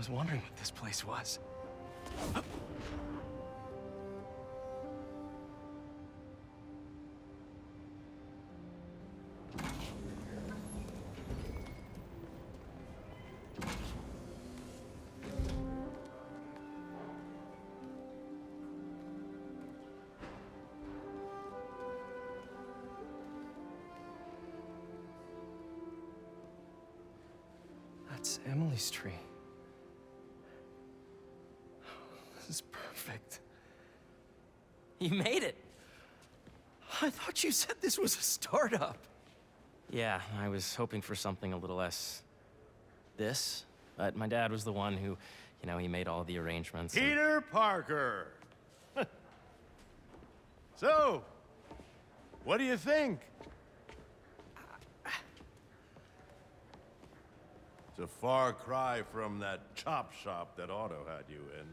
was wondering what this place was. That's Emily's tree. This is perfect. You made it! I thought you said this was a startup. Yeah, I was hoping for something a little less... this, but my dad was the one who, he made all the arrangements. Peter Parker! So, what do you think? It's a far cry from that chop shop that Otto had you in.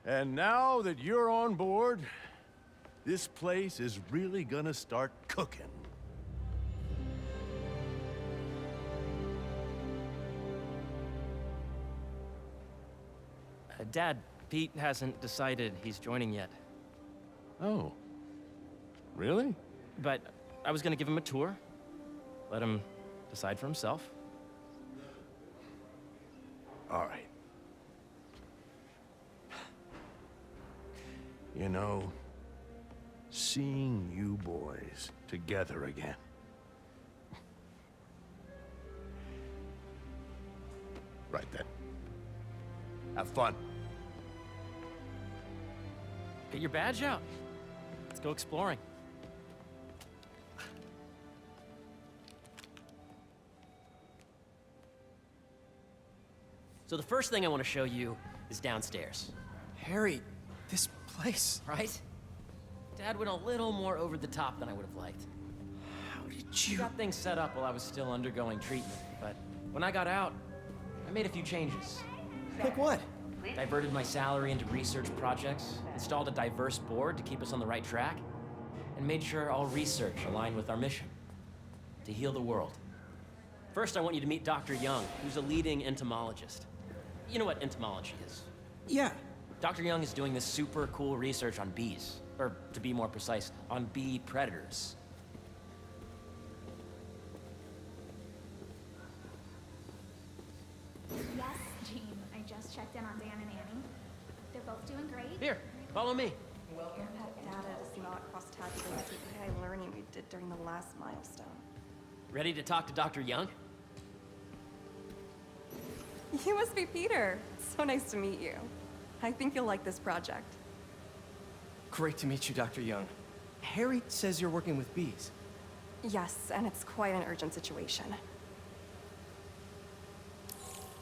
And now that you're on board, this place is really gonna start cooking. Dad, Pete hasn't decided he's joining yet. Oh. Really? But I was gonna give him a tour. Let him decide for himself. All right. You know, seeing you boys together again. Right then. Have fun. Get your badge out. Let's go exploring. So the first thing I want to show you is downstairs. Harry, this place. Right? Dad went a little more over the top than I would have liked. How did He you... got things set up while I was still undergoing treatment, but when I got out, I made a few changes. Like what? Diverted my salary into research projects, installed a diverse board to keep us on the right track, and made sure all research aligned with our mission, to heal the world. First, I want you to meet Dr. Young, who's a leading entomologist. You know what entomology is? Yeah. Dr. Young is doing this super cool research on bees, or to be more precise, on bee predators. Yes, Jean. I just checked in on Dan and Annie. They're both doing great. Here, follow me. That data does not cross-tabulate with the AI learning we did during the last milestone. Ready to talk to Dr. Young? You must be Peter. So nice to meet you. I think you'll like this project. Great to meet you, Dr. Young. Harry says you're working with bees. Yes, and it's quite an urgent situation.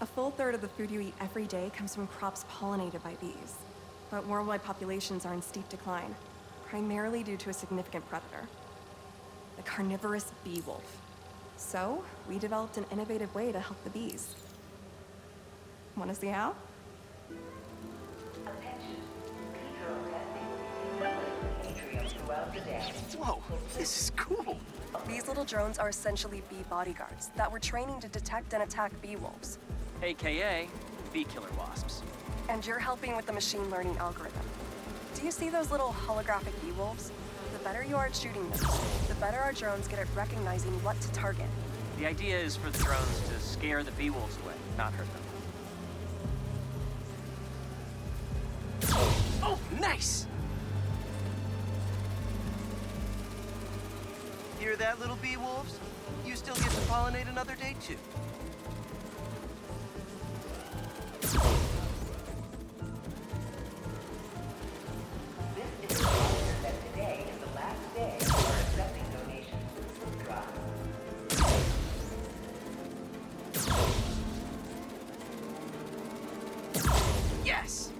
A full third of the food you eat every day comes from crops pollinated by bees. But worldwide populations are in steep decline, primarily due to a significant predator, the carnivorous bee wolf. So, we developed an innovative way to help the bees. Want to see how? Whoa, this is cool. These little drones are essentially bee bodyguards that we're training to detect and attack bee wolves. AKA bee killer wasps. And you're helping with the machine learning algorithm. Do you see those little holographic bee wolves? The better you are at shooting them, the better our drones get at recognizing what to target. The idea is for the drones to scare the bee wolves away, not hurt them. Oh, nice! Hear that, little bee wolves? You still get to pollinate another day, too. Yes!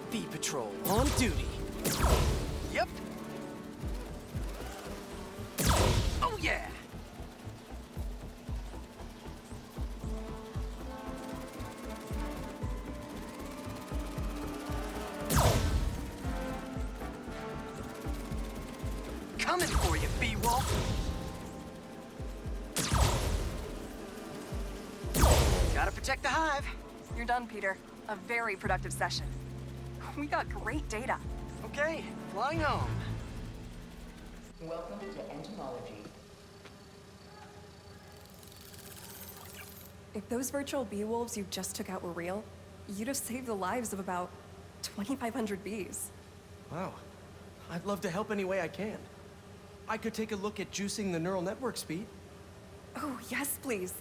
Bee Patrol on duty. Yep. Oh, yeah! Coming for you, bee wolf! Wolf. Gotta protect the hive. You're done, Peter. A very productive session. We got great data. Okay, flying home. Welcome to entomology. If those virtual bee wolves you just took out were real, you'd have saved the lives of about 2,500 bees. Wow. I'd love to help any way I can. I could take a look at juicing the neural network speed. Oh, yes, please.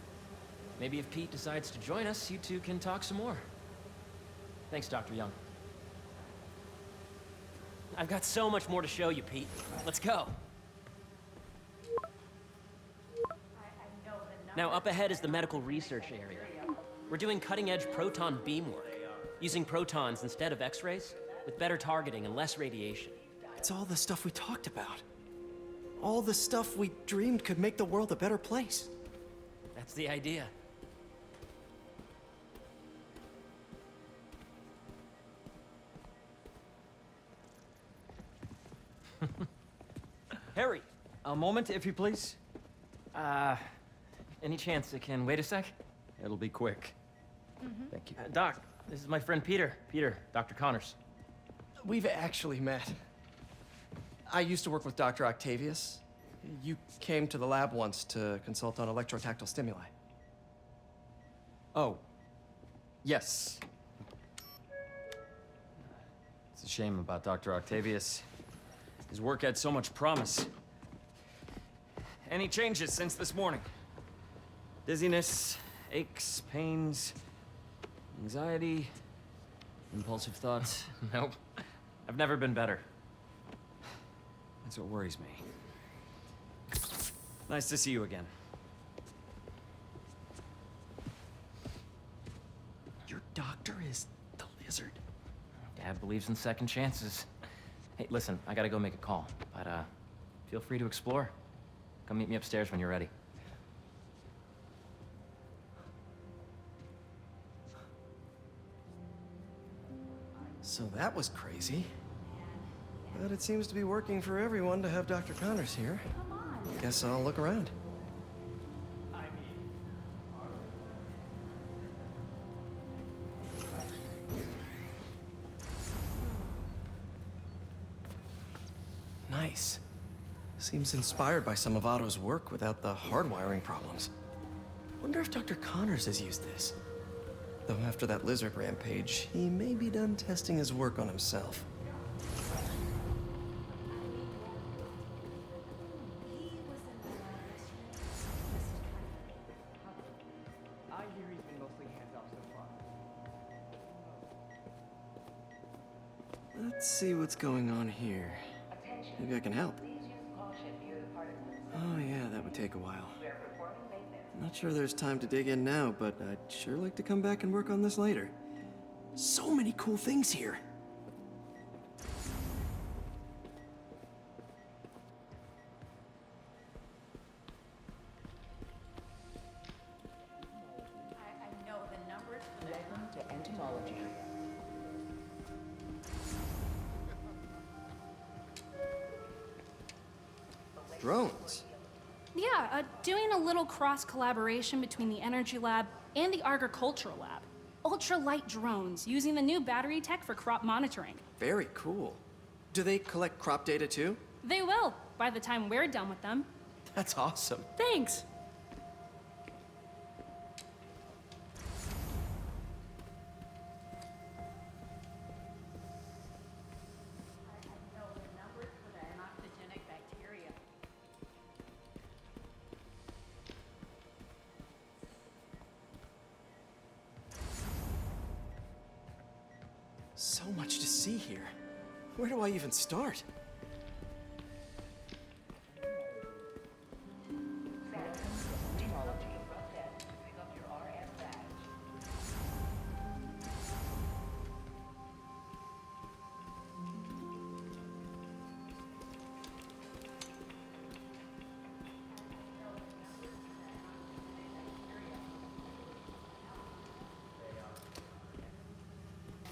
Maybe if Pete decides to join us, you two can talk some more. Thanks, Dr. Young. I've got so much more to show you, Pete. Let's go. Now, up ahead is the medical research area. We're doing cutting-edge proton beam work, using protons instead of X-rays, with better targeting and less radiation. It's all the stuff we talked about. All the stuff we dreamed could make the world a better place. That's the idea. Harry, A moment, if you please. any chance it can wait a sec? It'll be quick. Thank you. Doc, this is my friend Peter. Peter, Dr. Connors. We've actually met. I used to work with Dr. Octavius. You came to the lab once to consult on electrotactile stimuli. Oh. Yes. It's a shame about Dr. Octavius. His work had so much promise. Any changes since this morning? Dizziness, aches, pains, anxiety, impulsive thoughts. Nope. I've never been better. That's what worries me. Nice to see you again. Your doctor is the lizard. Dad believes in second chances. Hey, listen, I gotta go make a call, but feel free to explore. Come meet me upstairs when you're ready. So that was crazy. But it seems to be working for everyone to have Dr. Connors here. Guess I'll look around. Nice. Seems inspired by some of Otto's work without the hardwiring problems. Wonder if Dr. Connors has used this. Though after that lizard rampage, he may be done testing his work on himself. I hear he's been mostly hands-off so far. Let's see what's going on here. Maybe I can help. Oh yeah, that would take a while. Not sure there's time to dig in now, but I'd sure like to come back and work on this later. So many cool things here. I know the numbers. Welcome to entomology. Drones. Yeah, doing a little cross-collaboration between the Energy Lab and the Agricultural Lab. Ultralight drones using the new battery tech for crop monitoring. Very cool. Do they collect crop data too? They will, by the time we're done with them. That's awesome. Thanks. I know the numbers for the anoxygenic bacteria. So much to see here. Where do I even start? Entomology. Pick up your RF badge.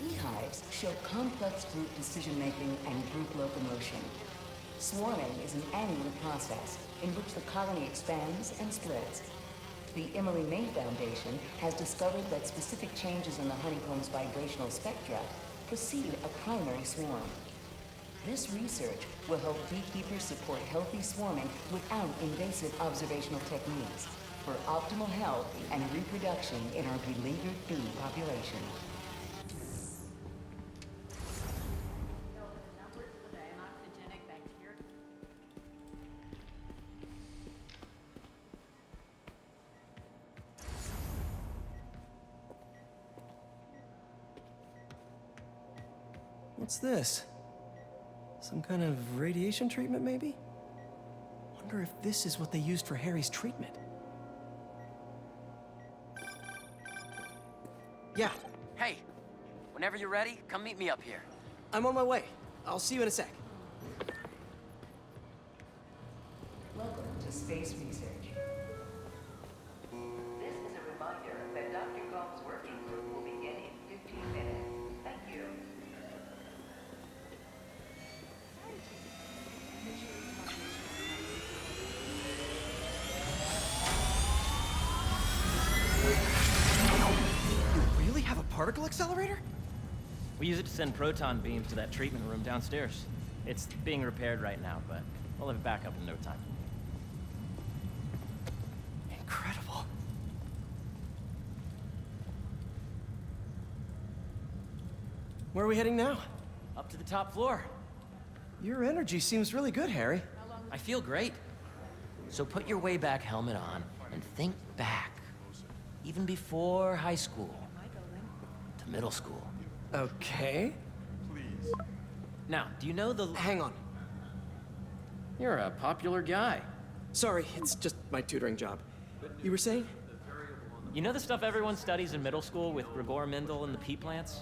Beehives show complex group decision-making and group locomotion. Swarming is an annual process in which the colony expands and spreads. The Emily May Foundation has discovered that specific changes in the honeycomb's vibrational spectra precede a primary swarm. This research will help beekeepers support healthy swarming without invasive observational techniques for optimal health and reproduction in our beleaguered bee population. Numbers for the anoxygenic bacteria. What's this? Some kind of radiation treatment, maybe? Wonder if this is what they used for Harry's treatment. Yeah, Hey, whenever you're ready, come meet me up here. I'm on my way. I'll see you in a sec. Welcome to Space Research. This is a reminder that Dr. Gomes' working group will begin in 15 minutes. Thank you. You really have a particle accelerator? We use it to send proton beams to that treatment room downstairs. It's being repaired right now, but we'll have it back up in no time. Incredible. Where are we heading now? Up to the top floor. Your energy seems really good, Harry. I feel great. So put your way back helmet on and think back. Even before high school. To middle school. Okay. Now, do you know the... Hang on. You're a popular guy. Sorry, it's just my tutoring job. You were saying? You know the stuff everyone studies in middle school with Gregor Mendel and the pea plants?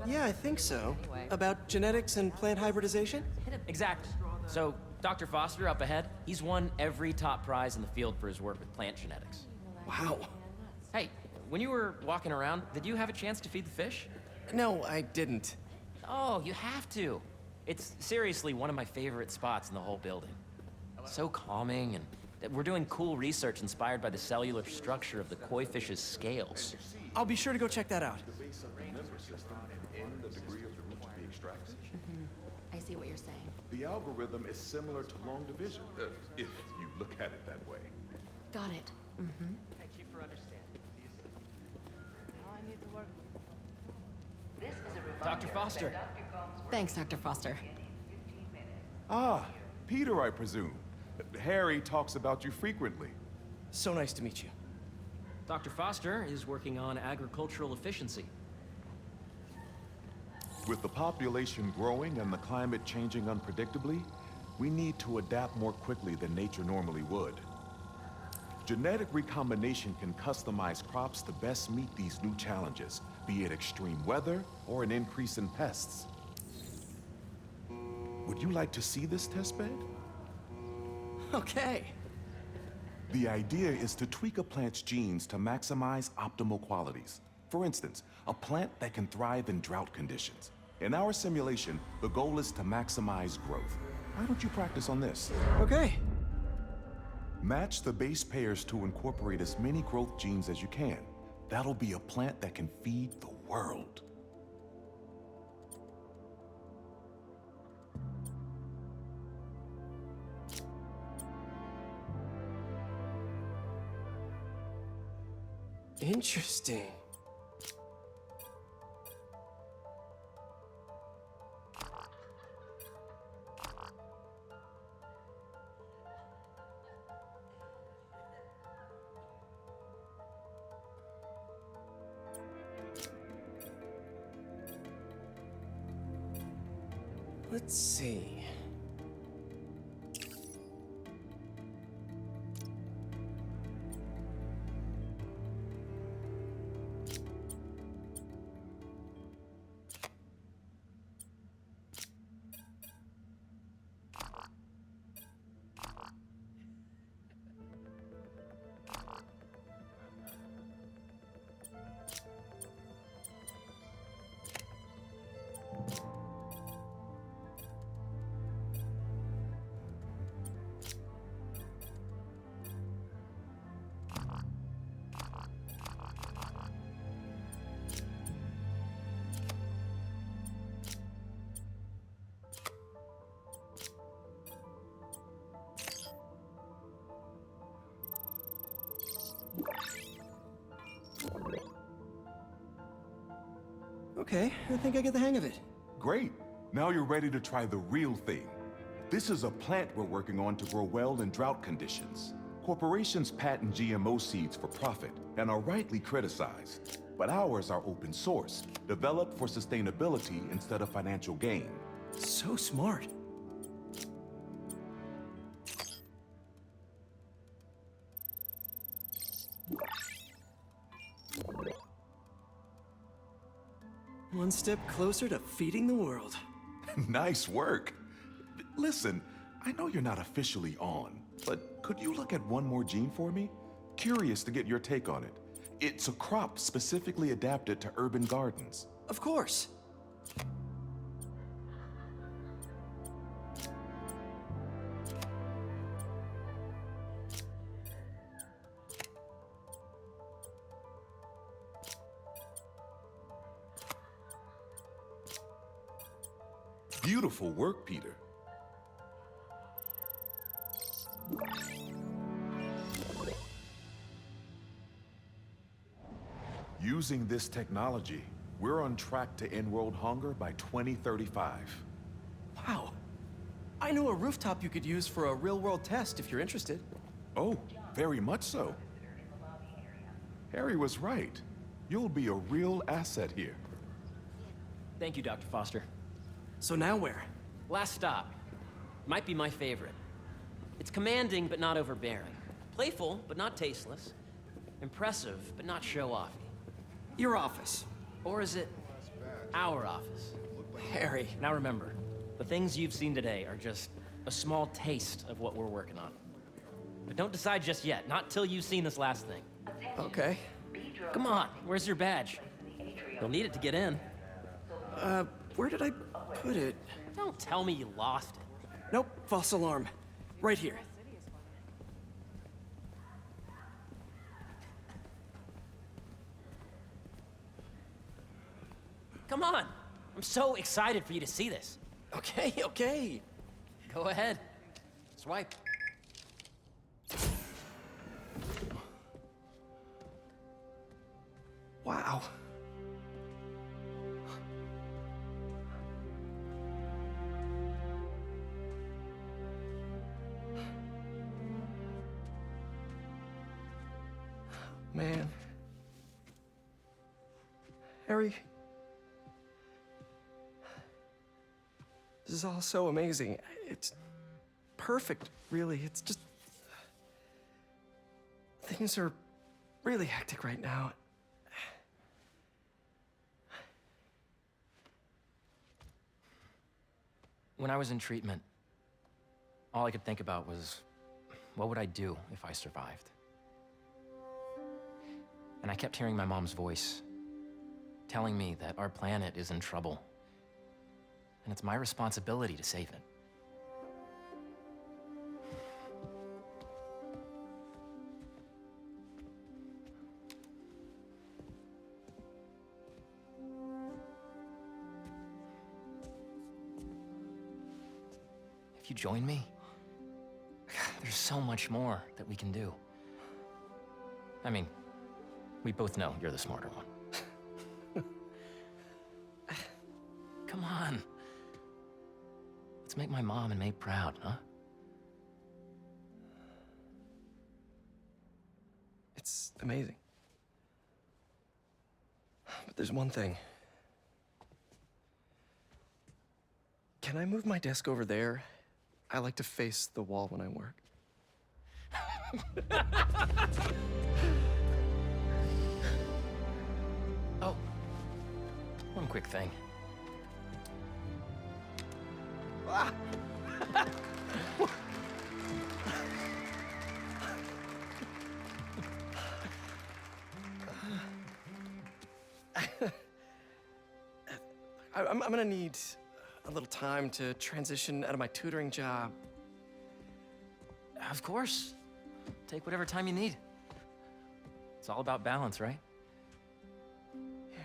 Yeah, I think so. About genetics and plant hybridization? Exactly. So, Dr. Foster up ahead, he's won every top prize in the field for his work with plant genetics. Wow. Hey, when you were walking around, did you have a chance to feed the fish? No, I didn't. Oh, you have to. It's seriously one of my favorite spots in the whole building. So calming, and we're doing cool research inspired by the cellular structure of the koi fish's scales. I'll be sure to go check that out. I see what you're saying. The algorithm is similar to long division, if you look at it that way. Got it. Mm-hmm. Thank you for understanding. Now I need to work. This is a reminder Dr. Foster. that Dr. Gomes' work Thanks, Dr. Foster. in 15 minutes. Ah, Peter, I presume. Harry talks about you frequently. So nice to meet you. Dr. Foster is working on agricultural efficiency. With the population growing and the climate changing unpredictably, we need to adapt more quickly than nature normally would. Genetic recombination can customize crops to best meet these new challenges, be it extreme weather or an increase in pests. Would you like to see this testbed? Okay. The idea is to tweak a plant's genes to maximize optimal qualities. For instance, a plant that can thrive in drought conditions. In our simulation, the goal is to maximize growth. Why don't you practice on this? Okay. Match the base pairs to incorporate as many growth genes as you can. That'll be a plant that can feed the world. Interesting. Let's see. Okay, I think I get the hang of it. Great. Now you're ready to try the real thing. This is a plant we're working on to grow well in drought conditions. Corporations patent GMO seeds for profit and are rightly criticized. But ours are open source, developed for sustainability instead of financial gain. So smart. One step closer to feeding the world. Nice work. Listen, I know you're not officially on, but could you look at one more gene for me? Curious to get your take on it. It's a crop specifically adapted to urban gardens. Of course. Beautiful work, Peter. Using this technology, we're on track to end world hunger by 2035. Wow. I know a rooftop you could use for a real-world test if you're interested. Oh, very much so. Harry was right. You'll be a real asset here. Thank you, Dr. Foster. So now where? Last stop. Might be my favorite. It's commanding, but not overbearing. Playful, but not tasteless. Impressive, but not show-offy. Your office. Or is it our office? Harry. Now remember, the things you've seen today are just a small taste of what we're working on. But don't decide just yet, not till you've seen this last thing. Okay. Come on, where's your badge? You'll need it to get in. Where did I put it? Don't tell me you lost it. Nope, false alarm. Right here. Come on! I'm so excited for you to see this. Okay, okay. Go ahead. Swipe. Wow. Man. Harry. This is all so amazing. It's perfect, really. It's just... Things are really hectic right now. When I was in treatment, all I could think about was, what would I do if I survived? And I kept hearing my mom's voice, telling me that our planet is in trouble, and it's my responsibility to save it. If you join me, there's so much more that we can do. I mean, we both know you're the smarter one. Come on. Let's make my mom and May proud, huh? It's amazing. But there's one thing. Can I move my desk over there? I like to face the wall when I work. Oh, one quick thing. Ah. I'm gonna need a little time to transition out of my tutoring job. Of course. Take whatever time you need. It's all about balance, right? Yeah.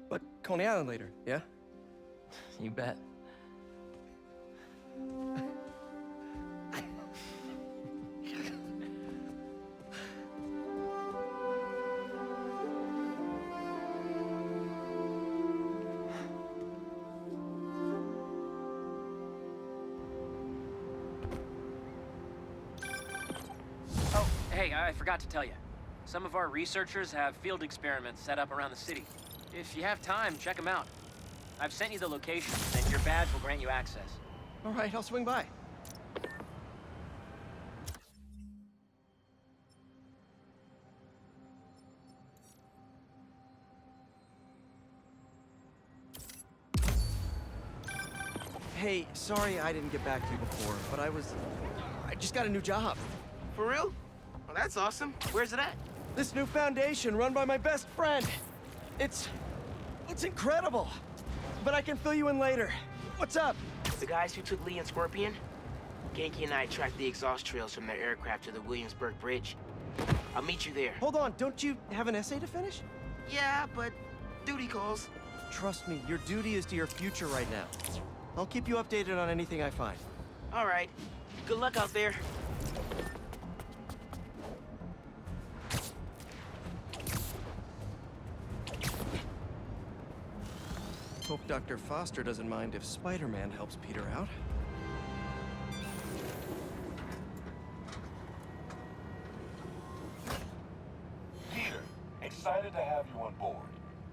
But Coney Island later, yeah? You bet. Hey, I forgot to tell you. Some of our researchers have field experiments set up around the city. If you have time, check them out. I've sent you the location, and your badge will grant you access. All right, I'll swing by. Hey, sorry I didn't get back to you before, but I just got a new job. For real? Well, that's awesome. Where's it at? This new foundation run by my best friend. It's incredible. But I can fill you in later. What's up? The guys who took Lee and Scorpion? Ganke and I tracked the exhaust trails from their aircraft to the Williamsburg Bridge. I'll meet you there. Hold on, don't you have an essay to finish? Yeah, but duty calls. Trust me, your duty is to your future right now. I'll keep you updated on anything I find. All right. Good luck out there. Hope Dr. Foster doesn't mind if Spider-Man helps Peter out. Peter, excited to have you on board.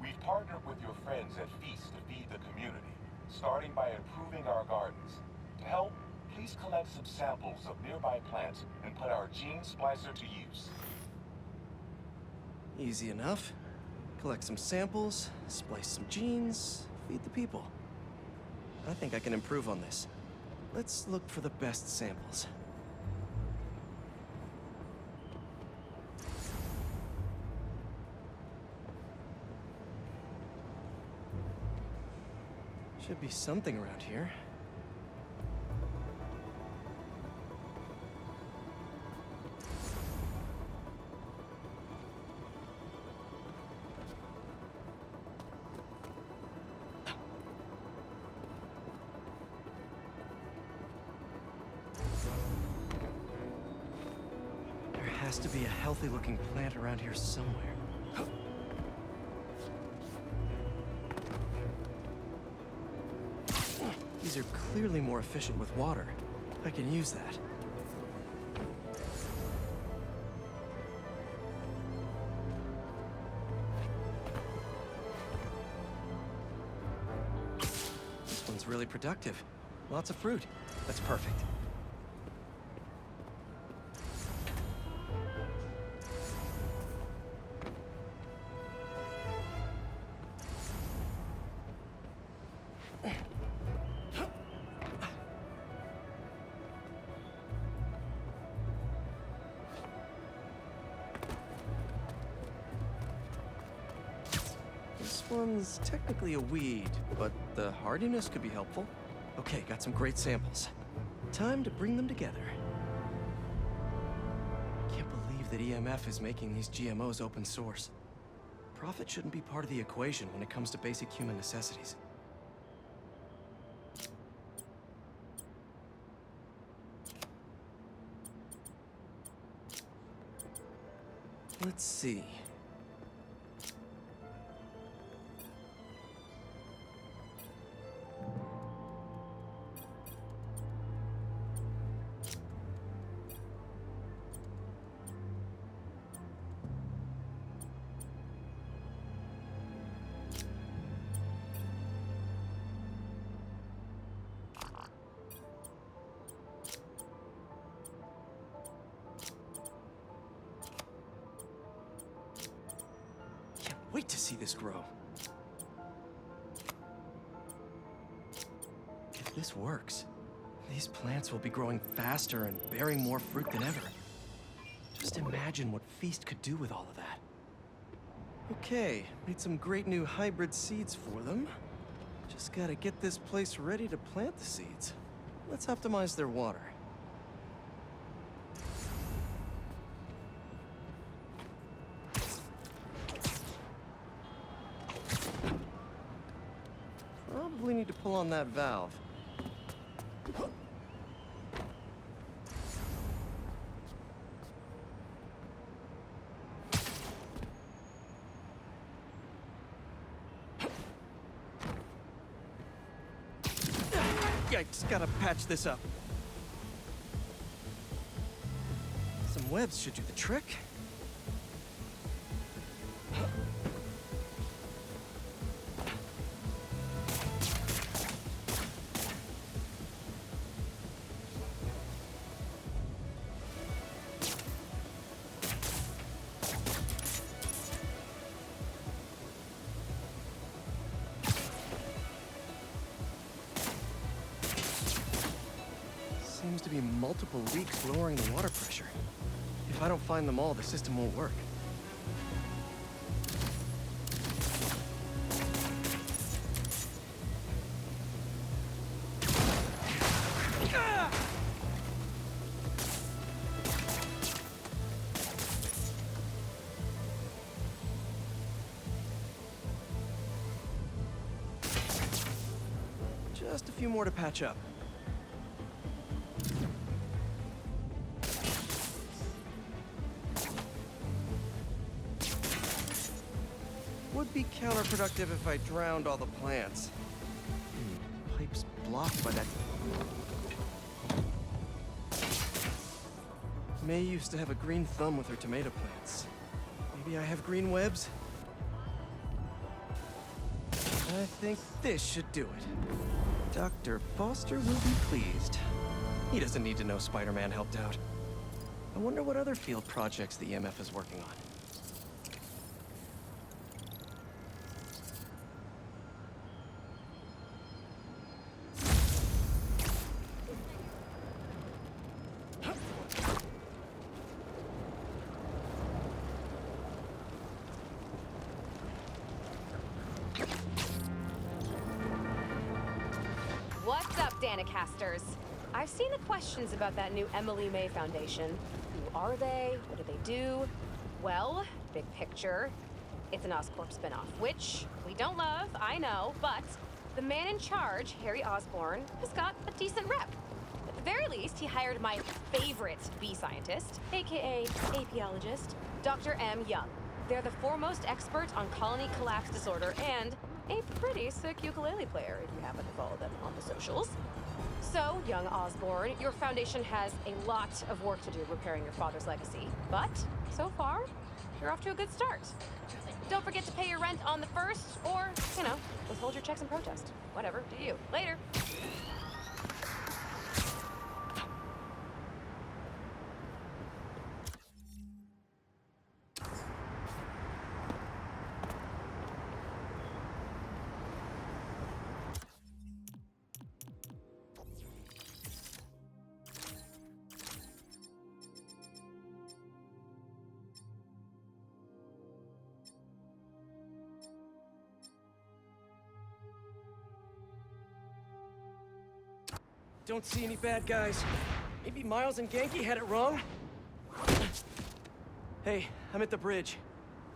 We've partnered with your friends at Feast to feed the community, starting by improving our gardens. To help, please collect some samples of nearby plants and put our gene splicer to use. Easy enough. Collect some samples, splice some genes, feed the people. I think I can improve on this. Let's look for the best samples. Should be something around here. There has to be a healthy-looking plant around here somewhere. These are clearly more efficient with water. I can use that. This one's really productive. Lots of fruit. That's perfect. This one's technically a weed, but the hardiness could be helpful. Okay, got some great samples. Time to bring them together. Can't believe that EMF is making these GMOs open source. Profit shouldn't be part of the equation when it comes to basic human necessities. Let's see. Wait to see this grow. If this works, these plants will be growing faster and bearing more fruit than ever. Just imagine what Feast could do with all of that. Okay, made some great new hybrid seeds for them. Just gotta get this place ready to plant the seeds. Let's optimize their water. Probably need to pull on that valve. Yikes, gotta patch this up. Some green webs should do the trick. Seems to be multiple leaks lowering the water pressure. If I don't find them all, the system won't work. Just a few more to patch up. Would be counterproductive if I drowned all the plants. Pipe's blocked by that. May used to have a green thumb with her tomato plants. Maybe I have green webs? I think this should do it. Dr. Foster will be pleased. He doesn't need to know Spider-Man helped out. I wonder what other field projects the EMF is working on. What's up, Danicasters? I've seen the questions about that new Emily May Foundation. Who are they? What do they do? Well, big picture, it's an Oscorp spinoff, which we don't love, I know, but the man in charge, Harry Osborn, has got a decent rep. At the very least, he hired my favorite bee scientist, aka apiologist, Dr. M. Young. They're the foremost expert on colony collapse disorder and a pretty sick ukulele player, if you happen to follow them on the socials. So, young Osborn, your foundation has a lot of work to do repairing your father's legacy. But, so far, you're off to a good start. Don't forget to pay your rent on the 1st, or, withhold your checks in protest. Whatever, do you. Later. Don't see any bad guys. Maybe Miles and Genki had it wrong? Hey, I'm at the bridge.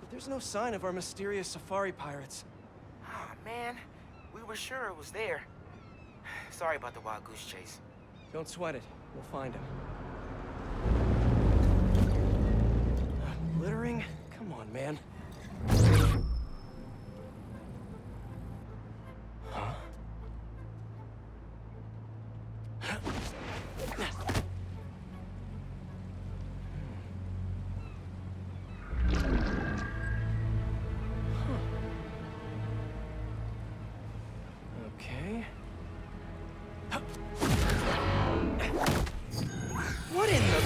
But there's no sign of our mysterious safari pirates. Oh, man. We were sure it was there. Sorry about the wild goose chase. Don't sweat it. We'll find him. Littering? Come on, man. Huh? Okay. What in the...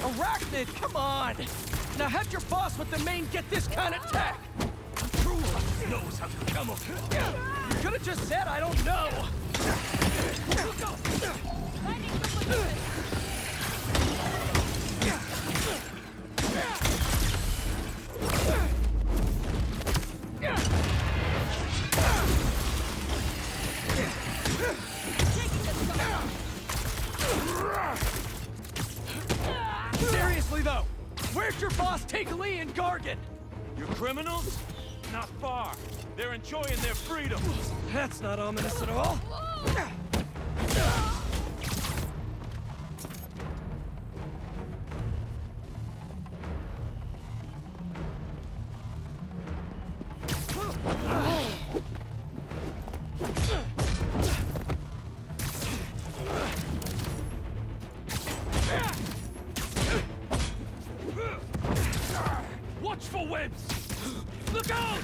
Arachnid, come on! Now have your boss with the main get this kind of tech! True knows how to camouflage. You could have just said I don't know! Seriously though, where's your boss Take Lee and Gargan? Your criminals? Not far. They're enjoying their freedom. That's not ominous at all. Look out!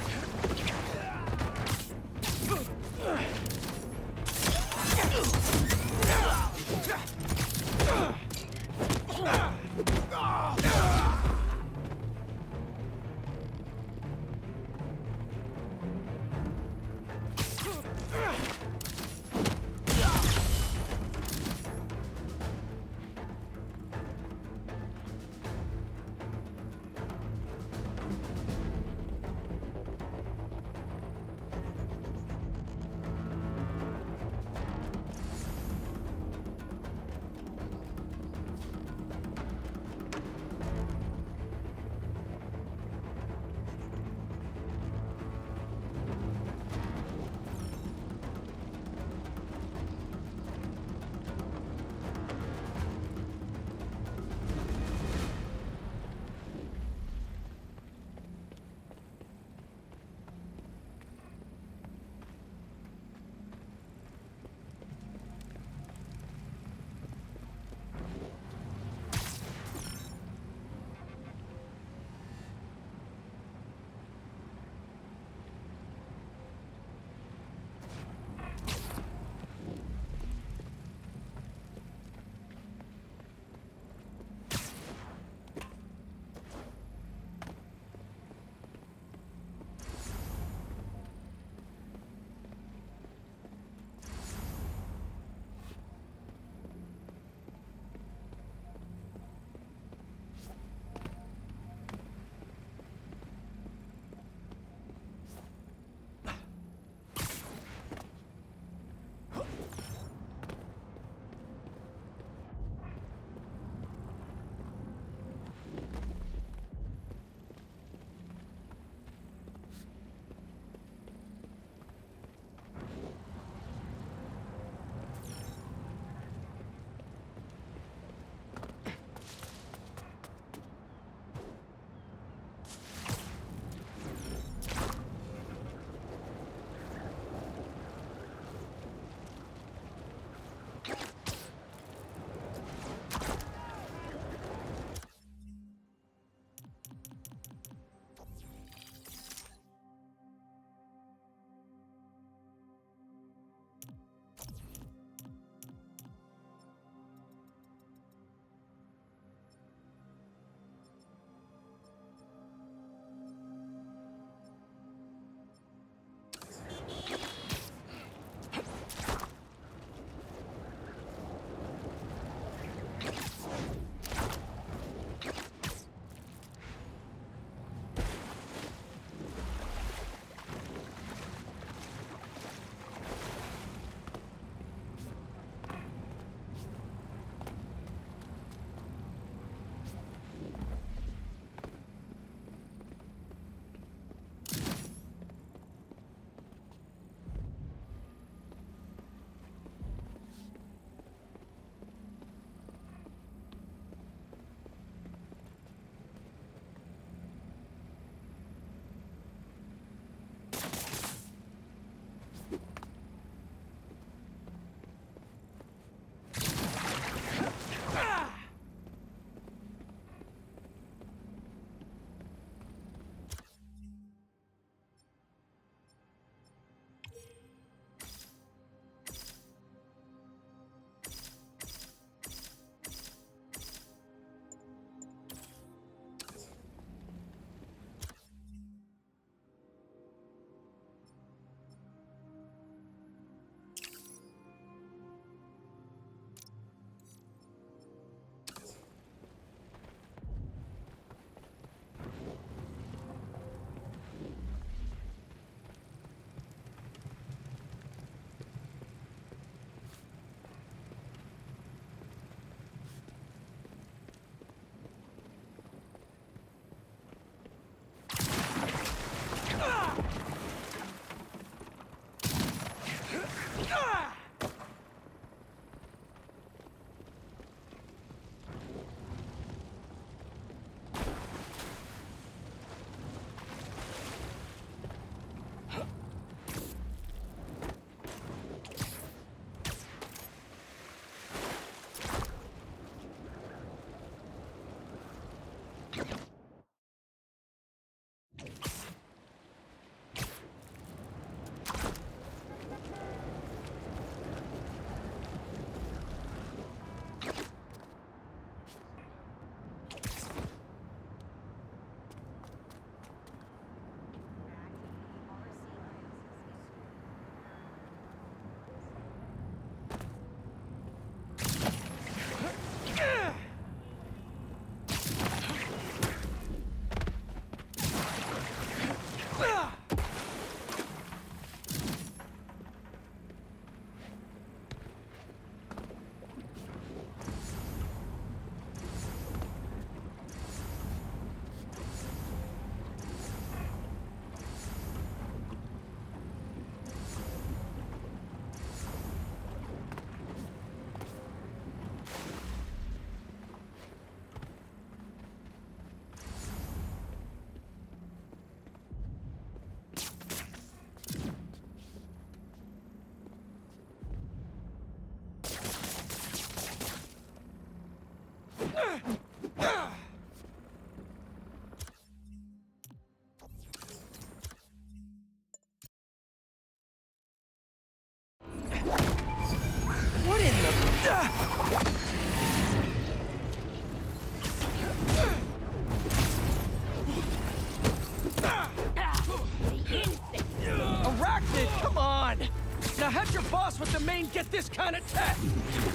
trained get this kind of tech?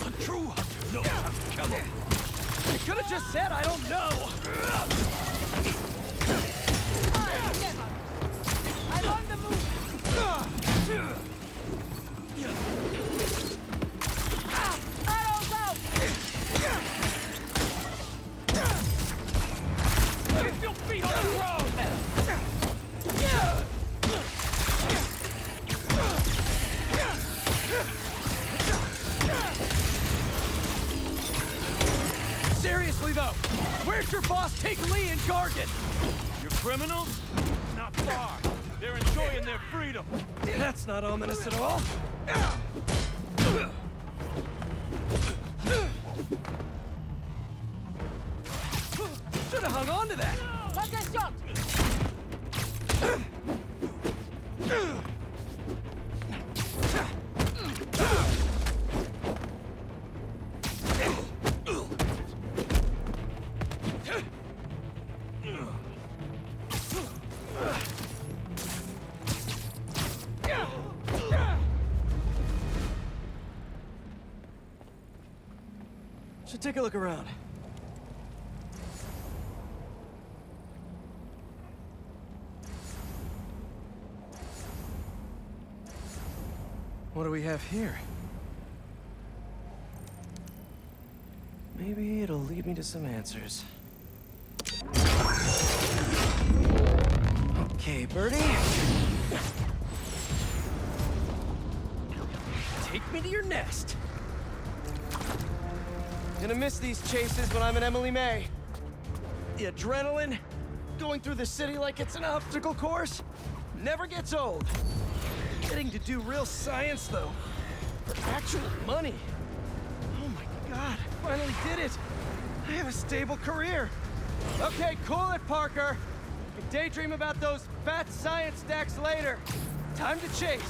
A true hunter knows how to kill him. You could have just said I don't know. I'm on the move. Arrows out! Keep your feet on the ground! Seriously though, where's your boss take Lee and Gargan? Your criminals? Not far. They're enjoying their freedom. That's not ominous at all. Should have hung on to that. What's that shot? Should take a look around. What do we have here? Maybe it'll lead me to some answers. Okay, Birdie. Take me to your nest. Gonna miss these chases when I'm in Emily May. The adrenaline, going through the city like it's an obstacle course, never gets old. Getting to do real science, though, for actual money. Oh my God, finally did it. I have a stable career. Okay, cool it, Parker. You can daydream about those fat science stacks later. Time to chase.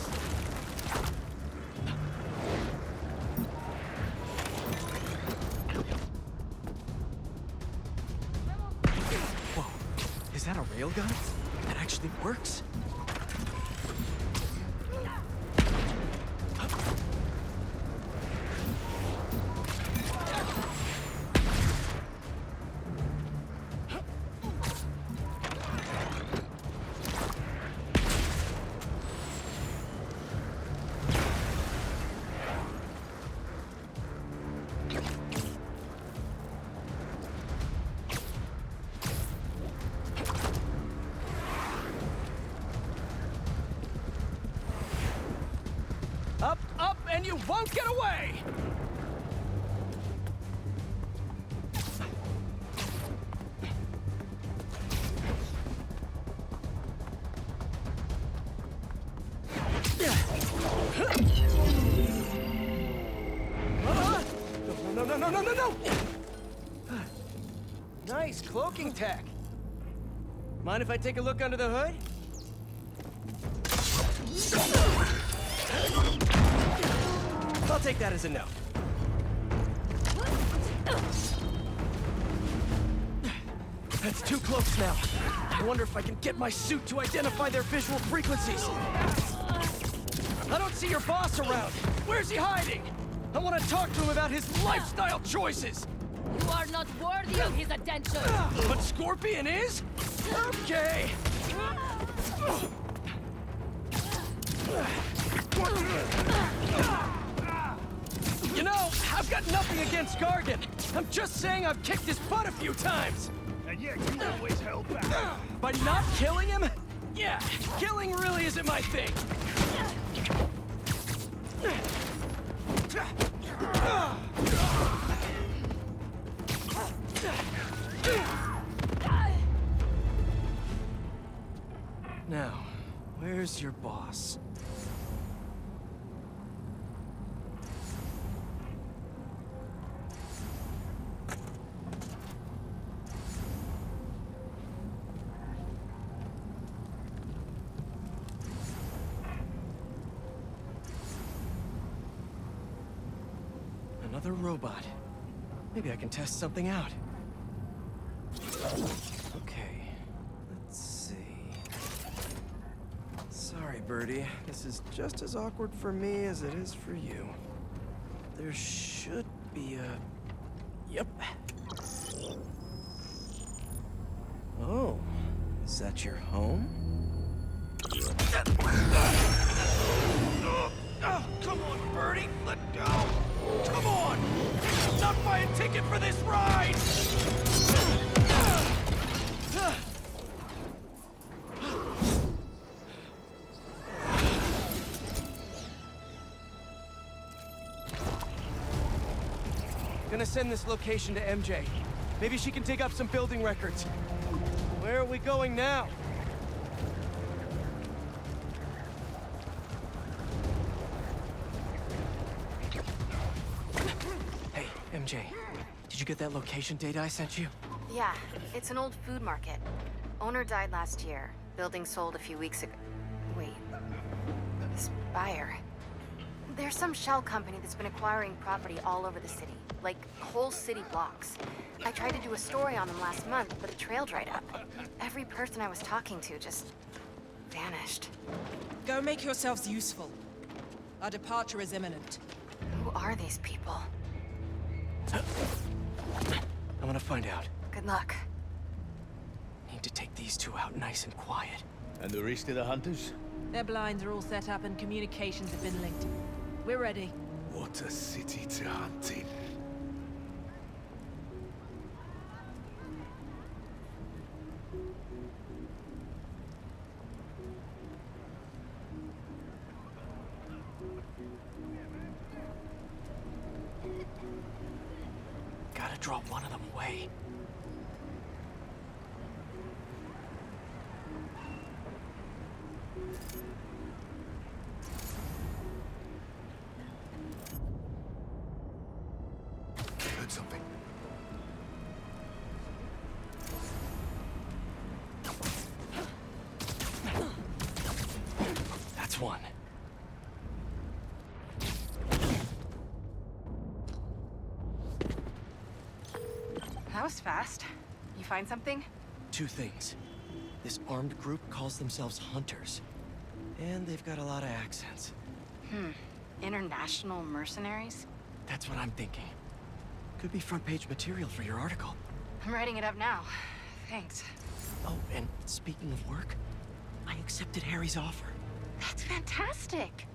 Whoa, is that a railgun? That actually works? Up, up, and you won't get away! No! Nice cloaking tech. Mind if I take a look under the hood? I'll take that as a no. That's too close now. I wonder if I can get my suit to identify their visual frequencies. I don't see your boss around. Where's he hiding? I want to talk to him about his lifestyle choices. You are not worthy of his attention. But Scorpion is? Okay. You know, I've got nothing against Gargan. I'm just saying I've kicked his butt a few times. And yet you always held back. By not killing him? Yeah, killing really isn't my thing. Now, where's your boss? Another robot. Maybe I can test something out. Okay, let's see. Sorry worry, Birdie. This is just as awkward for me as it is for you. There should be a... Yep. Oh, is that your home? Oh, come on, Birdie! Let go! Come on! Not buy a ticket for this ride! Gonna send this location to MJ. Maybe she can dig up some building records. Where are we going now? Hey, MJ. Did you get that location data I sent you? Yeah, it's an old food market. Owner died last year. Building sold a few weeks ago. Wait. Spire. There's some shell company that's been acquiring property all over the city. Like, whole city blocks. I tried to do a story on them last month, but the trail dried up. Every person I was talking to just... vanished. Go make yourselves useful. Our departure is imminent. Who are these people? I'm gonna find out. Good luck. Need to take these two out nice and quiet. And the rest of the hunters? Their blinds are all set up and communications have been linked. We're ready. What a city to hunt in. Gotta draw one of them away. Heard something. That's one. That was fast. You find something? Two things. This armed group calls themselves Hunters. And they've got a lot of accents. International mercenaries? That's what I'm thinking. Could be front page material for your article. I'm writing it up now. Thanks. Oh, and speaking of work, I accepted Harry's offer. That's fantastic.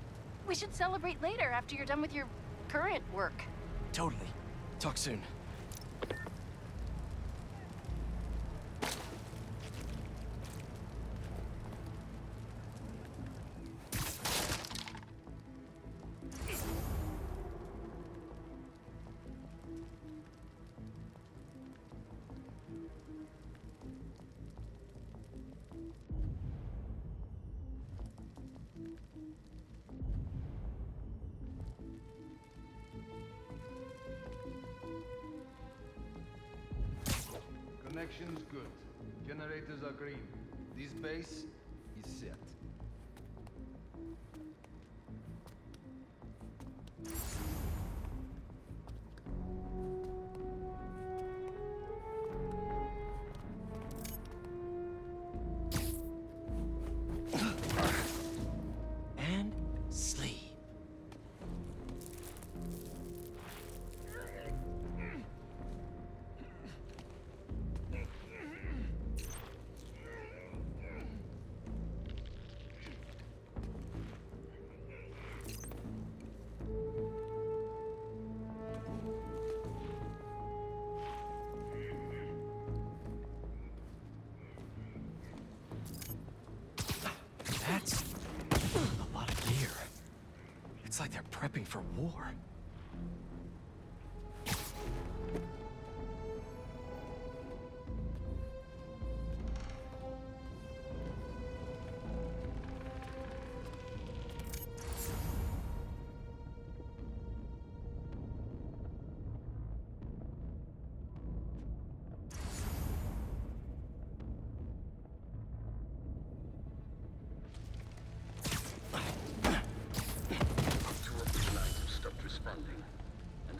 We should celebrate later after you're done with your current work. Totally. Talk soon. Connection's good. Generators are green. This base is set. And sleep. That's a lot of gear. It's like they're prepping for war.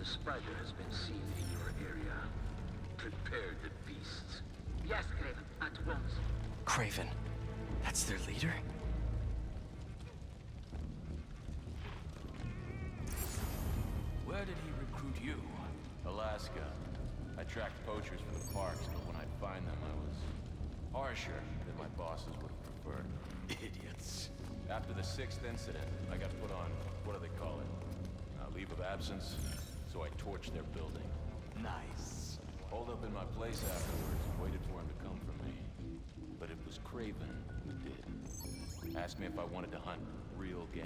Spider has been seen in your area. Prepare the beasts. Yes, Craven, at once. Craven. That's their leader? tracked poachers for the parks, but when I'd find them, I was harsher than my bosses would have preferred. Idiots. After the 6th incident, I got put on, what do they call it? Leave of absence, so I torched their building. Nice. Holed up in my place afterwards and waited for him to come for me. But it was Craven who did. Asked me if I wanted to hunt real game.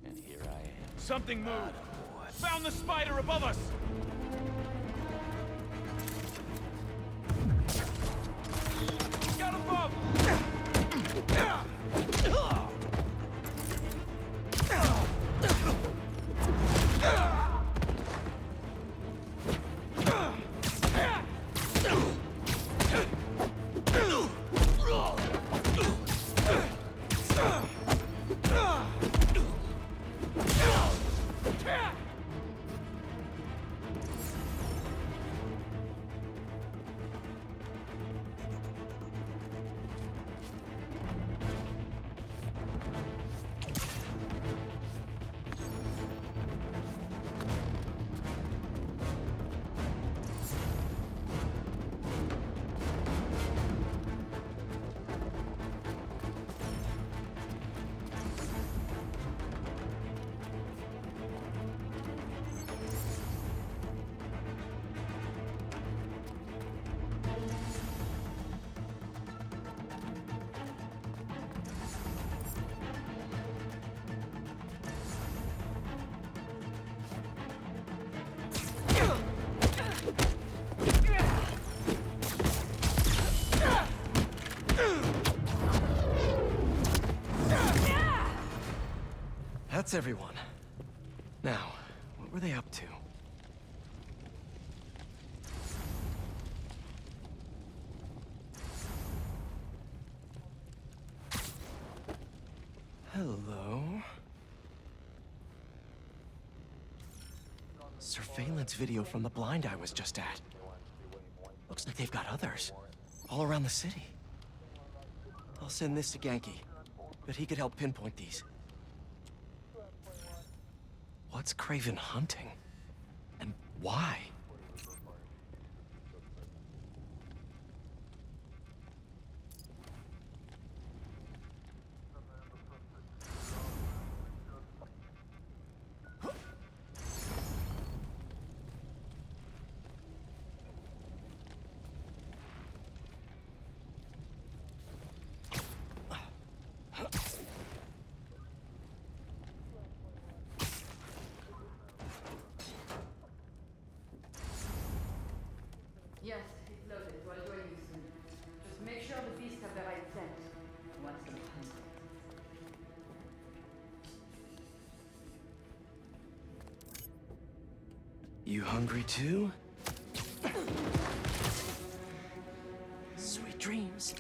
And here I am. Something moved! Found the spider above us! Got above! That's everyone. Now, what were they up to? Hello? Surveillance video from the blind I was just at. Looks like they've got others. All around the city. I'll send this to Genki. But he could help pinpoint these. What's Craven hunting? And why? Yes, it's loaded. We'll join you soon. Just make sure the beasts have the right scent. What's the hunt? You hungry too? Sweet dreams.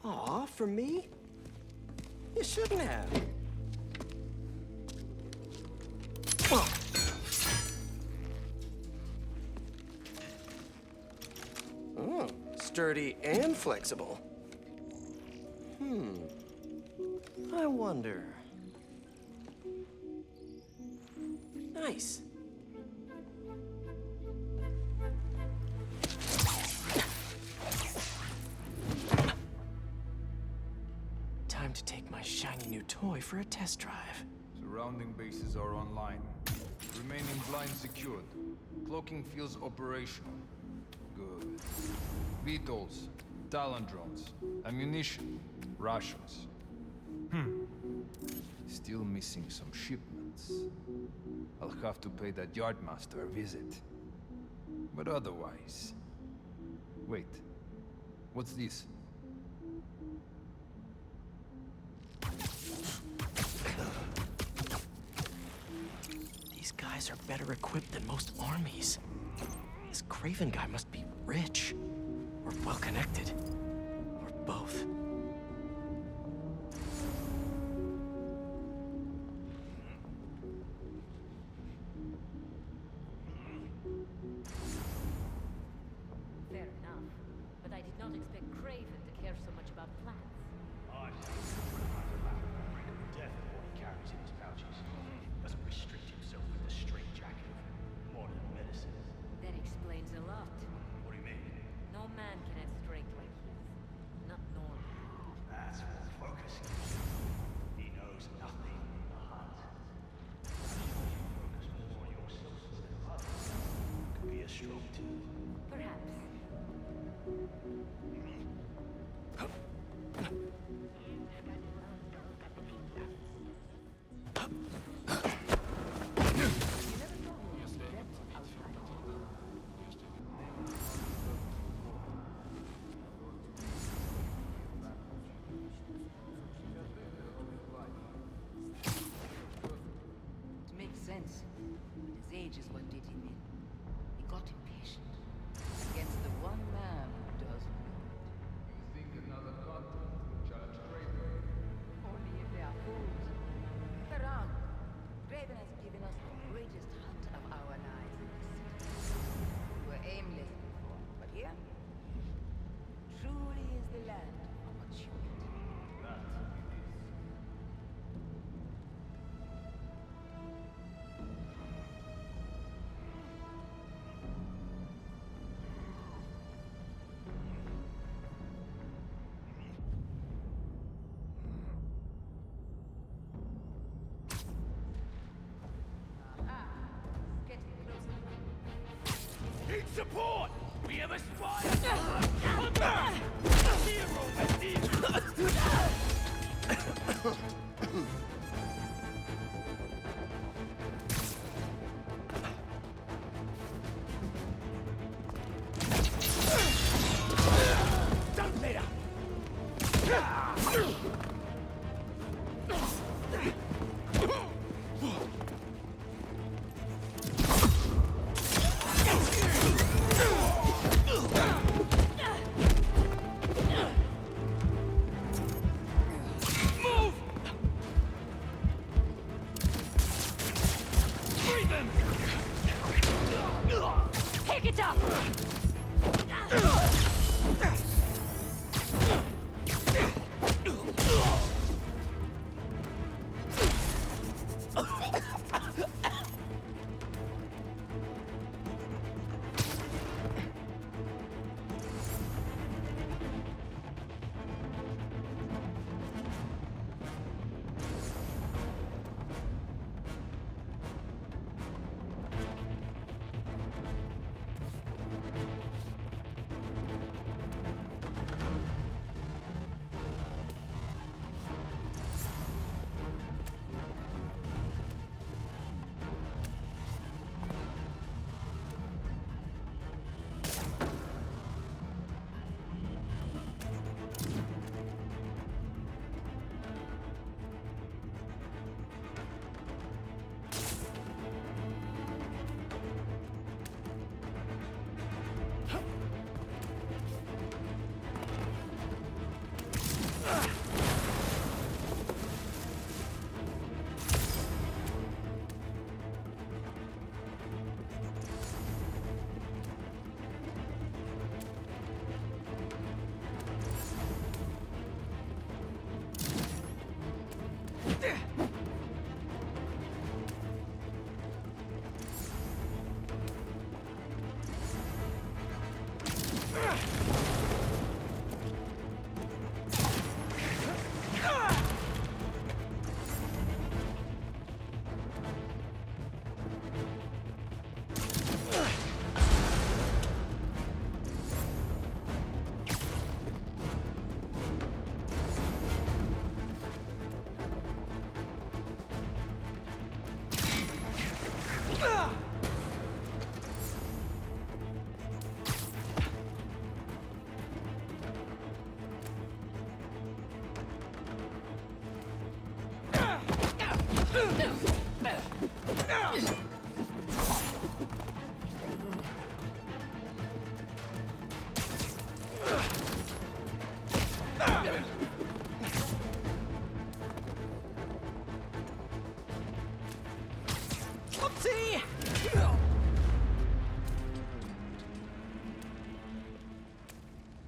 Aw, for me? You shouldn't have. Oh, sturdy and flexible. I wonder. Nice. Time to take my shiny new toy for a test drive. Surrounding bases are online. Remaining blind secured. Cloaking fields operational. Good. Beetles, Talon drones, ammunition, rations. Still missing some shipments. I'll have to pay that yardmaster a visit. But otherwise... Wait. What's this? These guys are better equipped than most armies. This Craven guy must be rich, or well-connected, or both. Fair enough, but I did not expect Craven to care so much about support! We have a spy! Zero and evil! Done later! Take it up!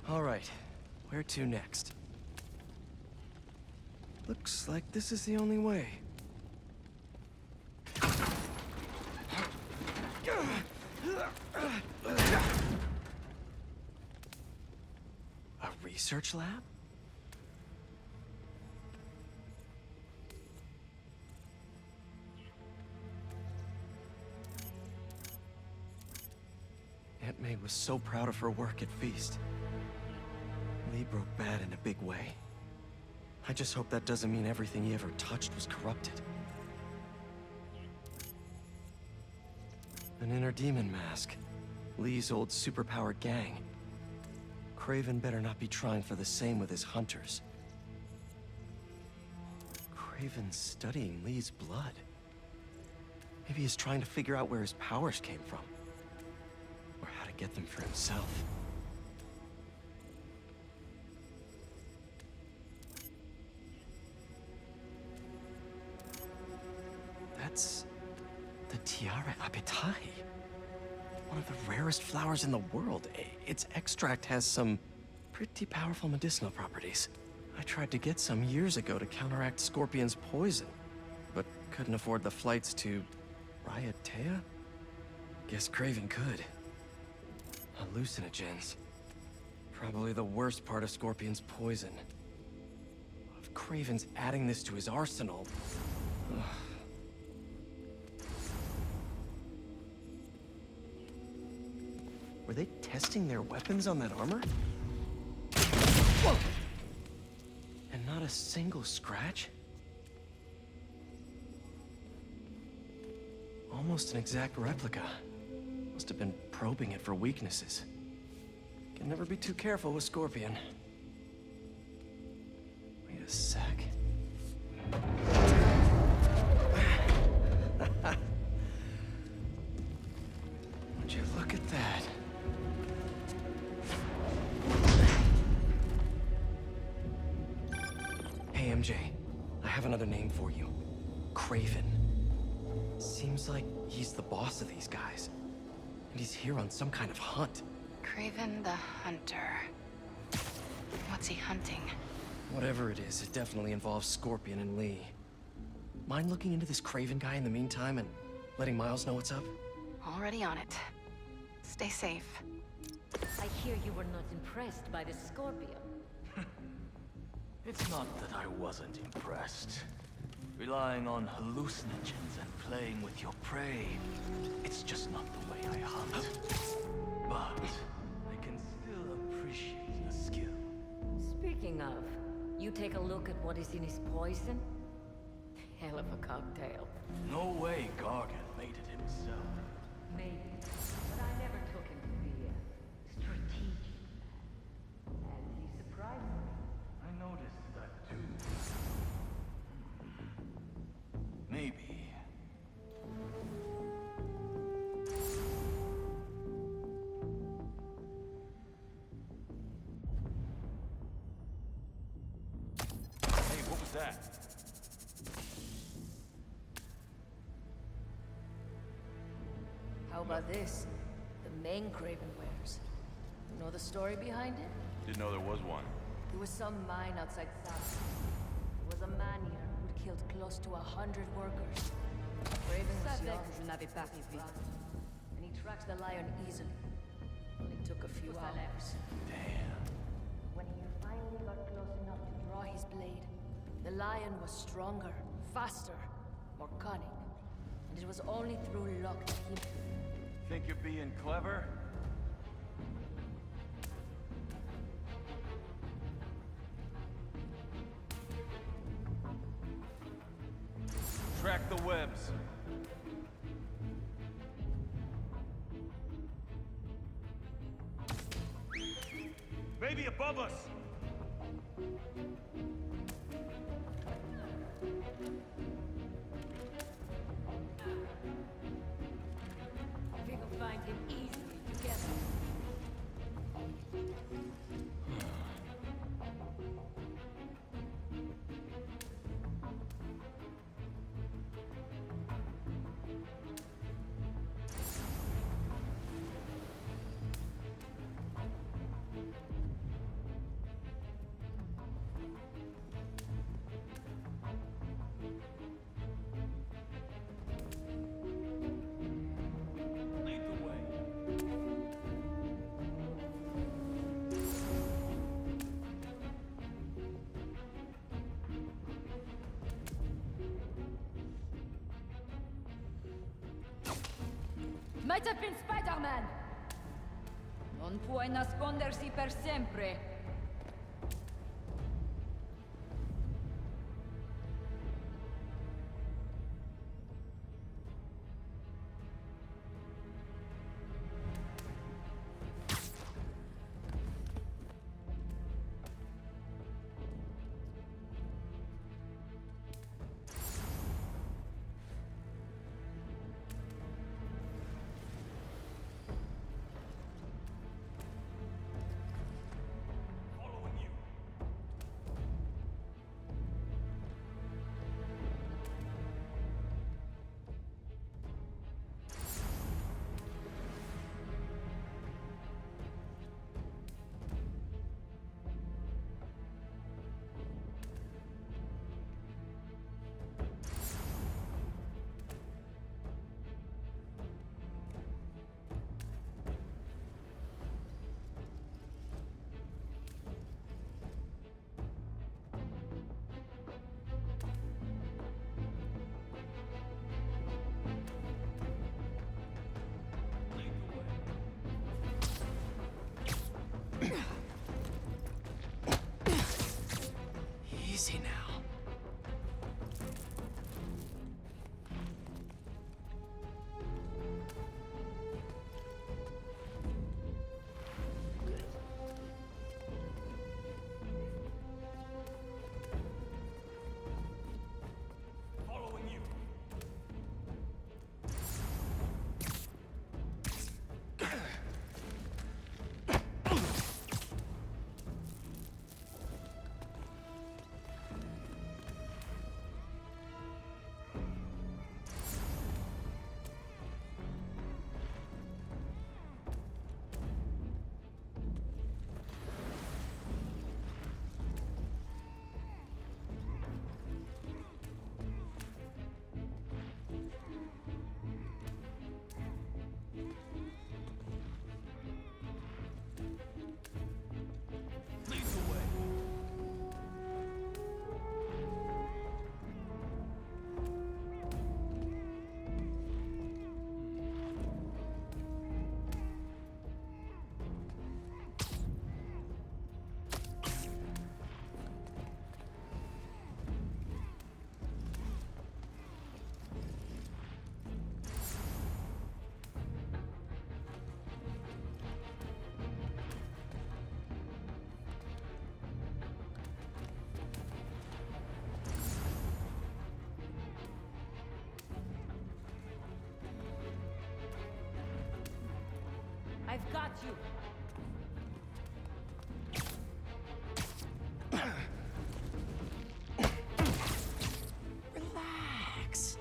All right, where to next? Looks like this is the only way. A research lab? Aunt May was so proud of her work at Feast. Lee broke bad in a big way. I just hope that doesn't mean everything he ever touched was corrupted. An inner demon mask. Lee's old superpowered gang. Kraven better not be trying for the same with his hunters. Kraven's studying Lee's blood. Maybe he's trying to figure out where his powers came from. Or how to get them for himself. That's the Tiara Apitai. One of the rarest flowers in the world. Its extract has some pretty powerful medicinal properties. I tried to get some years ago to counteract Scorpion's poison, but couldn't afford the flights to Raiatea? Guess Kraven could. Hallucinogens. Probably the worst part of Scorpion's poison. If Kraven's adding this to his arsenal... Ugh. they testing their weapons on that armor? And not a single scratch? Almost an exact replica. Must have been probing it for weaknesses. Can never be too careful with Scorpion. Wait a sec. Would you look at that? Hey, MJ. I have another name for you. Craven. Seems like he's the boss of these guys. And he's here on some kind of hunt. Craven the Hunter. What's he hunting? Whatever it is, it definitely involves Scorpion and Lee. Mind looking into this Craven guy in the meantime and letting Miles know what's up? Already on it. Stay safe. I hear you were not impressed by the Scorpion. It's not that I wasn't impressed. Relying on hallucinogens and playing with your prey, it's just not the way I hunt. But I can still appreciate the skill. Speaking of, you take a look at what is in his poison? Hell of a cocktail. No way Gargan made it himself. Maybe, but I never took him to be a strategic man. And he surprised me. I noticed that too. Maybe. Hey, what was that? How about this? The main Craven wears. You know the story behind it? Didn't know there was one. There was some mine outside South. There was a man here who'd killed close to 100 workers. Craven was young, and he tracks the lion easily. Only took a few hours. Damn. When he finally got close enough to draw his blade, the lion was stronger, faster, more cunning. And it was only through luck that he... Think you're being clever? Track the webs. Maybe above us. We will find him easily together. Lead the way. Might have been Spider-Man! Non puoi nascondersi per sempre. Easy now. Following you. Lead the way. I've got you. Relax.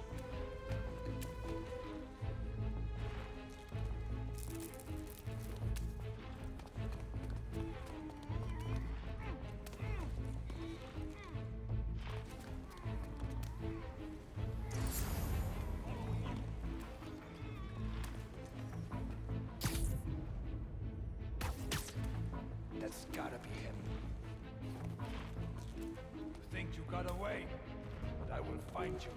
That's gotta be him. You think you got away, but I will find you.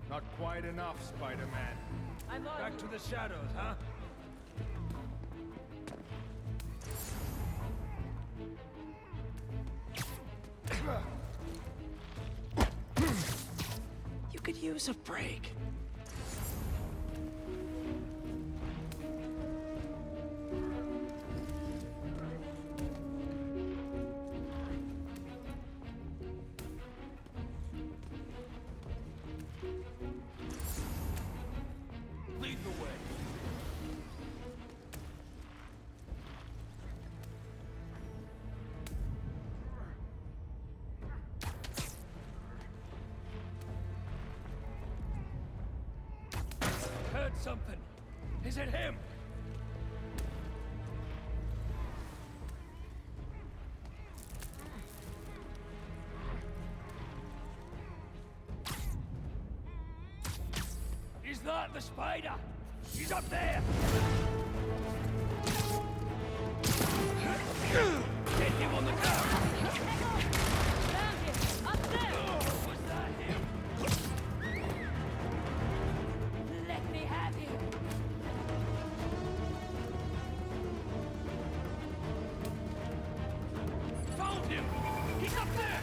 Not quite enough, Spider-Man. Back to the shadows, huh? You could use a break. Lead the way. Heard something. Is it him? He's not the spider. He's up there. Get him on the ground. Found him! Up there! Was that him? Let me have him! Found him. He's up there.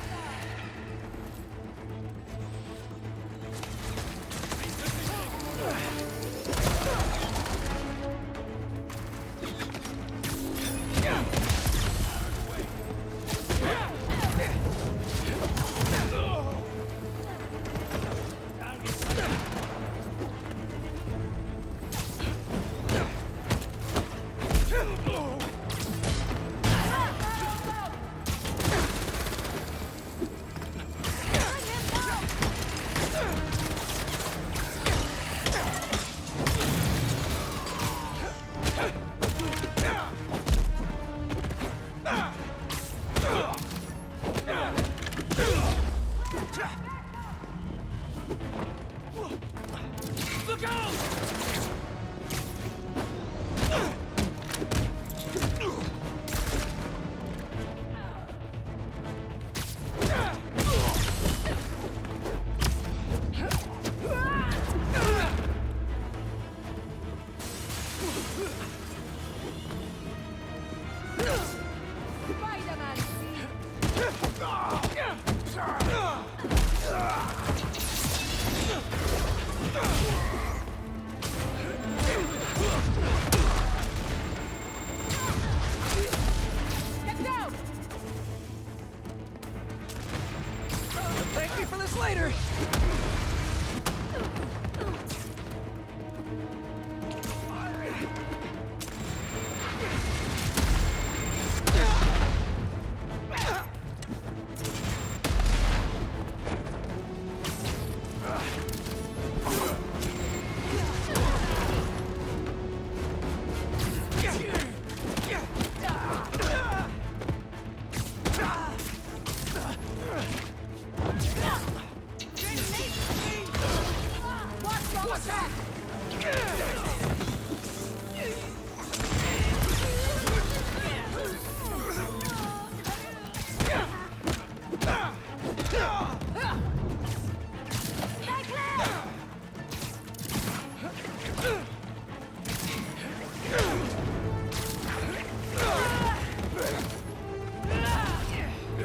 this later!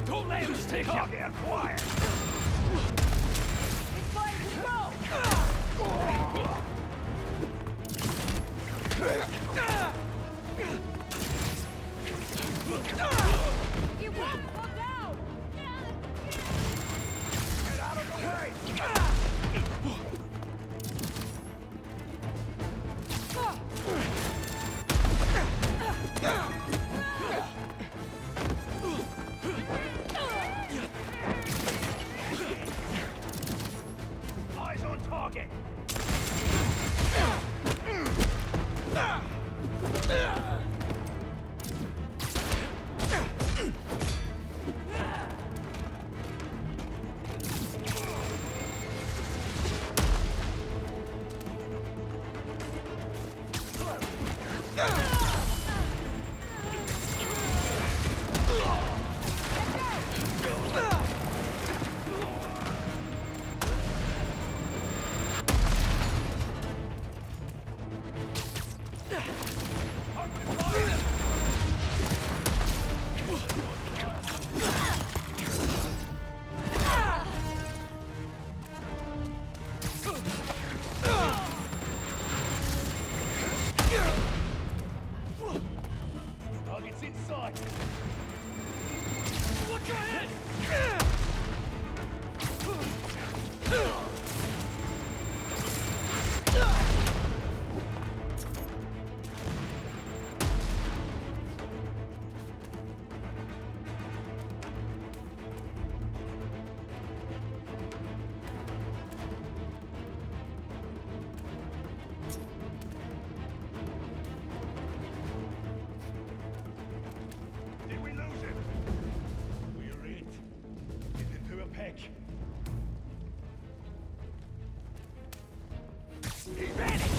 Don't let him stick you. Get quiet. It's fine to go! You won't go down! Get out of the way! Eyes on target! Target's inside. Look ahead! Did we lose him? We're it. Didn't do a peck. He vanished!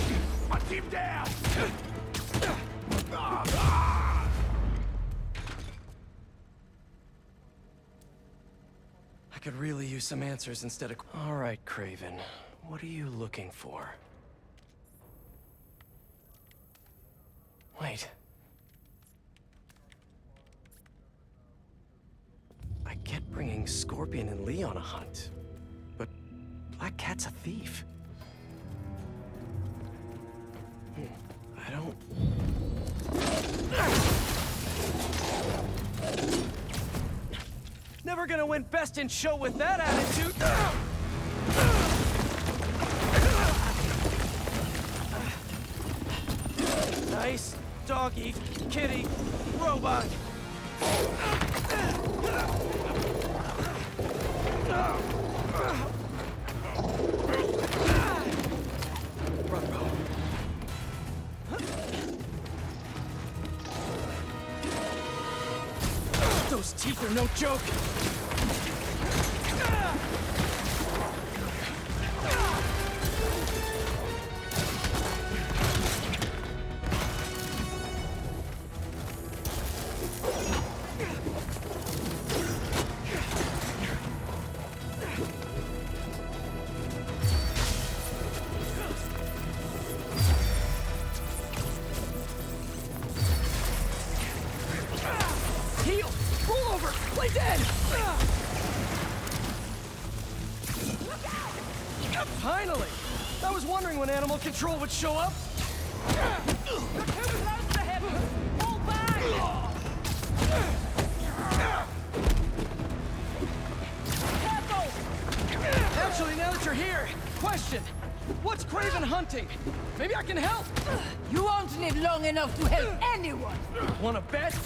Hunt him down! I could really use some answers instead of... All right, Craven. What are you looking for? Wait. I get bringing Scorpion and Lee on a hunt, but Black Cat's a thief. I don't... Never gonna win Best in Show with that attitude! Nice doggy, kitty, robot! Those teeth are no joke! Heal! Roll over! Play dead! Finally! I was wondering when Animal Control would show up. You're too close to him! Pull back! Careful! question! What's Craven hunting? Maybe I can help! You won't live long enough to help anyone! Wanna bet?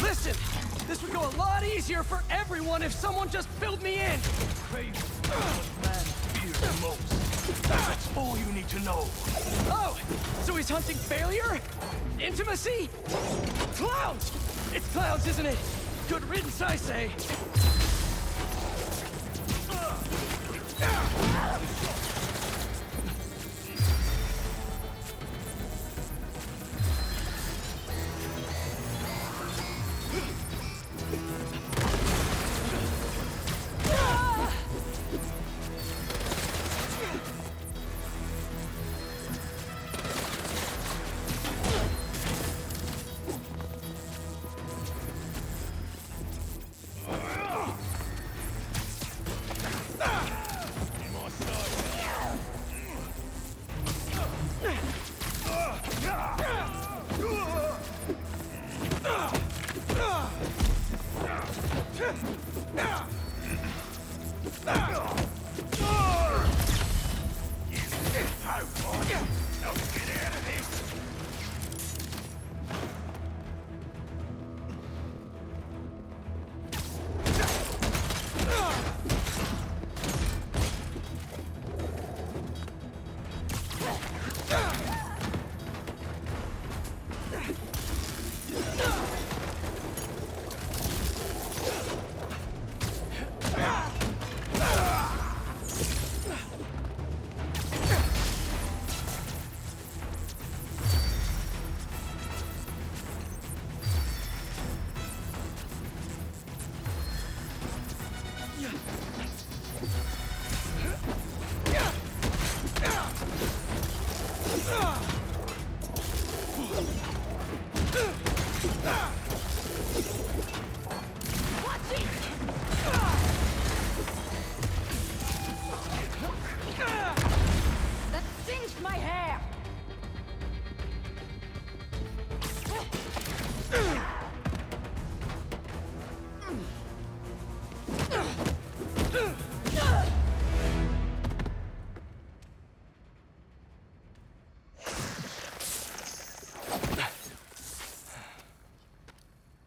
Listen! This would go a lot easier for everyone if someone just filled me in! Craven is what man fears the most. That's all you need to know. Oh! So he's hunting failure? Intimacy? Clowns! It's clowns, isn't it? Good riddance, I say. That singed my hair!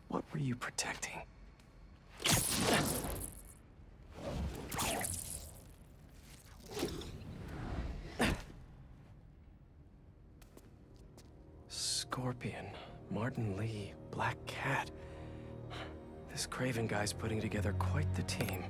What were you protecting? Scorpion, Martin Lee, Black Cat. This Craven guy's putting together quite the team.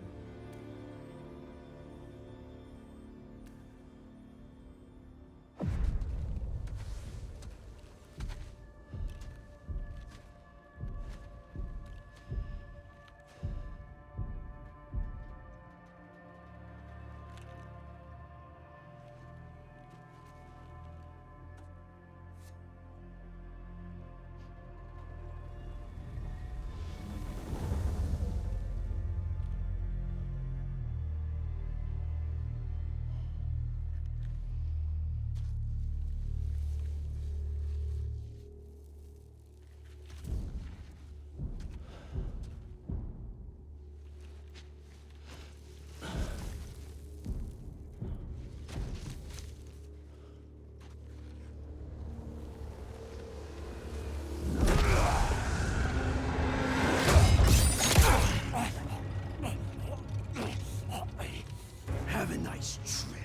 Have a nice trip.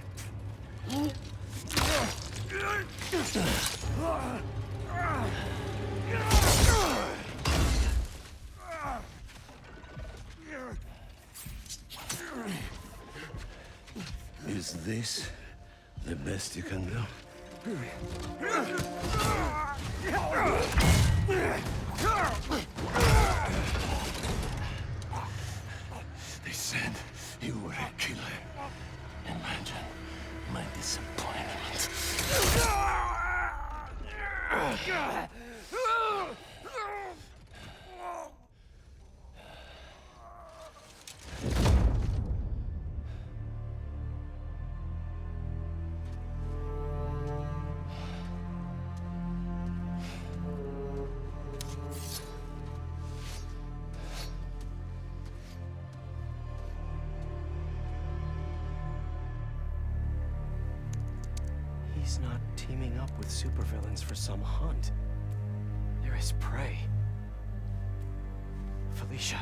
Is this the best you can do? They said Lee's not teaming up with supervillains for some hunt. They're his prey. Felicia.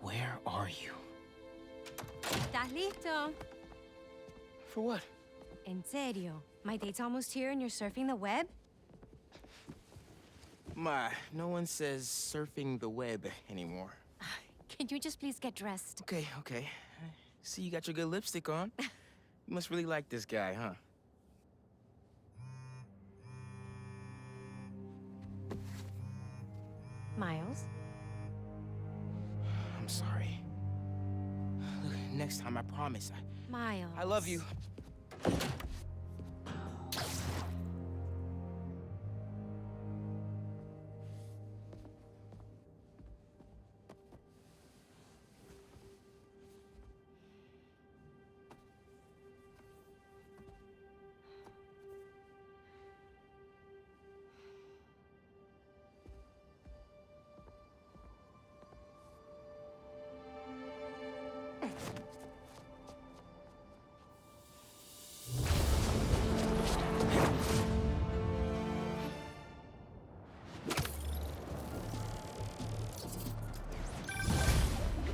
Where are you? ¿Estás listo? For what? En serio? My date's almost here and you're surfing the web? Ma, no one says surfing the web anymore. Can you just please get dressed? Okay, okay. See, you got your good lipstick on. You must really like this guy, huh? Miles? I'm sorry. Look, next time, I promise. Miles. I love you.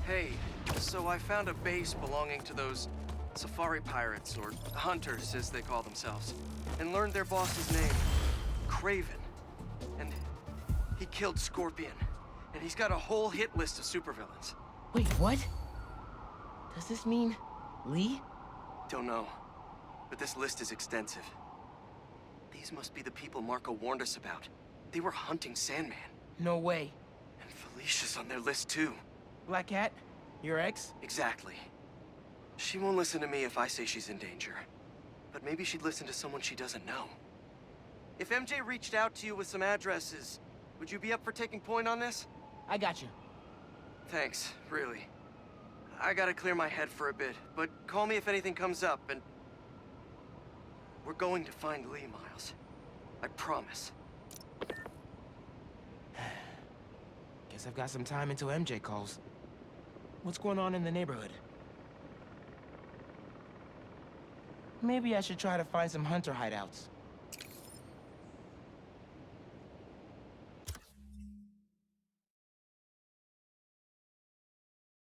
Hey, so I found a base belonging to those safari pirates, or hunters as they call themselves, and learned their boss's name, Kraven. And he killed Scorpion, and he's got a whole hit list of supervillains. Wait, what? Does this mean Lee? Don't know, but this list is extensive. These must be the people Marco warned us about. They were hunting Sandman. No way. And Felicia's on their list too. Black Cat? Your ex? Exactly. She won't listen to me if I say she's in danger. But maybe she'd listen to someone she doesn't know. If MJ reached out to you with some addresses, would you be up for taking point on this? I got you. Thanks, really. I gotta clear my head for a bit, but call me if anything comes up, and... we're going to find Lee, Miles. I promise. Guess I've got some time until MJ calls. What's going on in the neighborhood? Maybe I should try to find some hunter hideouts.